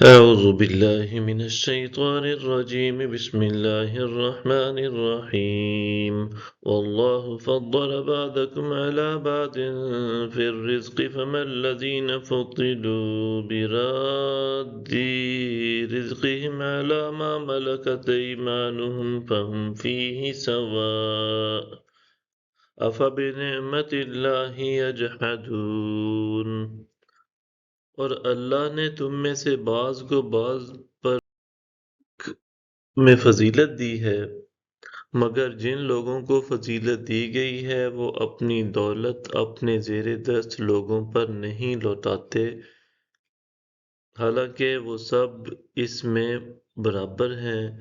أعوذ بالله من الشيطان الرجيم بسم الله الرحمن الرحيم والله فضل بعضكم على بعض في الرزق فما الذين فضلوا براد رزقهم على ما ملكت أيمانهم فهم فيه سواء أفبنعمة الله يجحدون۔ اور اللہ نے تم میں سے بعض کو بعض پر میں فضیلت دی ہے، مگر جن لوگوں کو فضیلت دی گئی ہے وہ اپنی دولت اپنے زیر دست لوگوں پر نہیں لوٹاتے، حالانکہ وہ سب اس میں برابر ہیں۔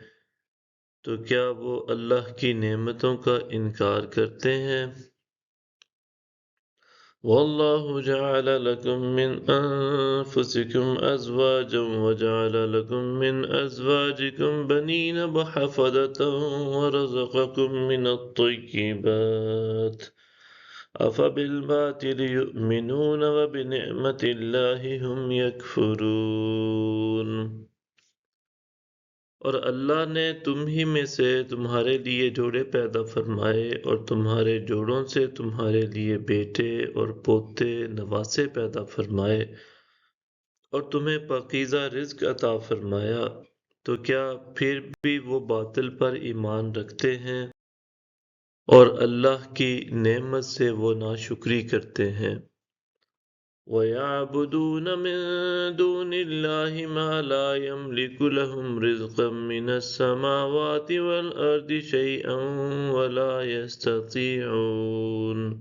تو کیا وہ اللہ کی نعمتوں کا انکار کرتے ہیں؟ والله جعل لكم من أنفسكم أزواجا وجعل لكم من أزواجكم بنين وحفدة ورزقكم من الطيبات أفبالباطل يؤمنون وبنعمة الله هم يكفرون۔ اور اللہ نے تم ہی میں سے تمہارے لیے جوڑے پیدا فرمائے اور تمہارے جوڑوں سے تمہارے لیے بیٹے اور پوتے نواسے پیدا فرمائے اور تمہیں پاکیزہ رزق عطا فرمایا، تو کیا پھر بھی وہ باطل پر ایمان رکھتے ہیں اور اللہ کی نعمت سے وہ ناشکری کرتے ہیں۔ وَيَعْبُدُونَ مِن دُونِ اللَّهِ مَا لَا يَمْلِكُ لَهُمْ رِزْقًا مِّنَ السَّمَاوَاتِ وَالْأَرْضِ شَيْئًا وَلَا يَسْتَطِيعُونَ۔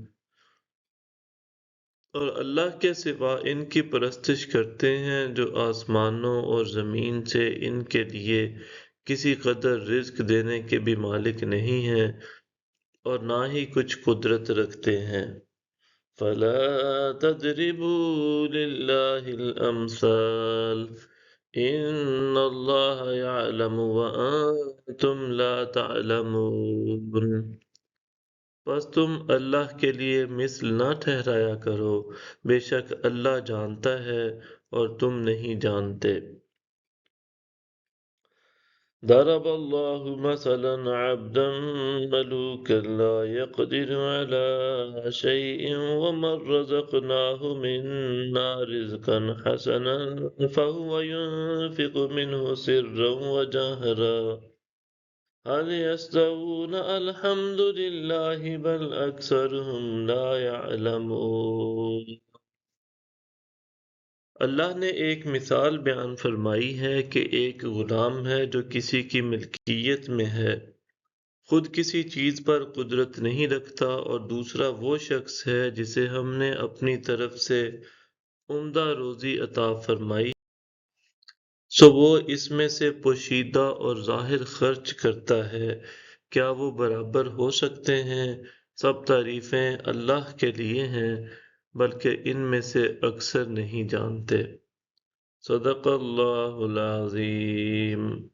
اور اللہ کے سوا ان کی پرستش کرتے ہیں جو آسمانوں اور زمین سے ان کے لیے کسی قدر رزق دینے کے بھی مالک نہیں ہیں اور نہ ہی کچھ قدرت رکھتے ہیں۔ فَلَا تَضْرِبُوا لِلَّهِ الْأَمْثَالَ إِنَّ اللَّهَ يَعْلَمُ وَأَنْتُمْ لَا تَعْلَمُونَ۔ بس تم اللہ کے لیے مثل نہ ٹھہرایا کرو، بے شک اللہ جانتا ہے اور تم نہیں جانتے۔ ضرب الله مثلا عبدا مملوكا لا يقدر على شيء ومن رزقناه منا رزقا حسنا فهو ينفق منه سرا وجهرا هل يستوون الحمد لله بل أكثرهم لا يعلمون۔ اللہ نے ایک مثال بیان فرمائی ہے کہ ایک غلام ہے جو کسی کی ملکیت میں ہے، خود کسی چیز پر قدرت نہیں رکھتا، اور دوسرا وہ شخص ہے جسے ہم نے اپنی طرف سے عمدہ روزی عطا فرمائی، سو وہ اس میں سے پوشیدہ اور ظاہر خرچ کرتا ہے۔ کیا وہ برابر ہو سکتے ہیں؟ سب تعریفیں اللہ کے لیے ہیں، بلکہ ان میں سے اکثر نہیں جانتے۔ صدق اللہ العظیم۔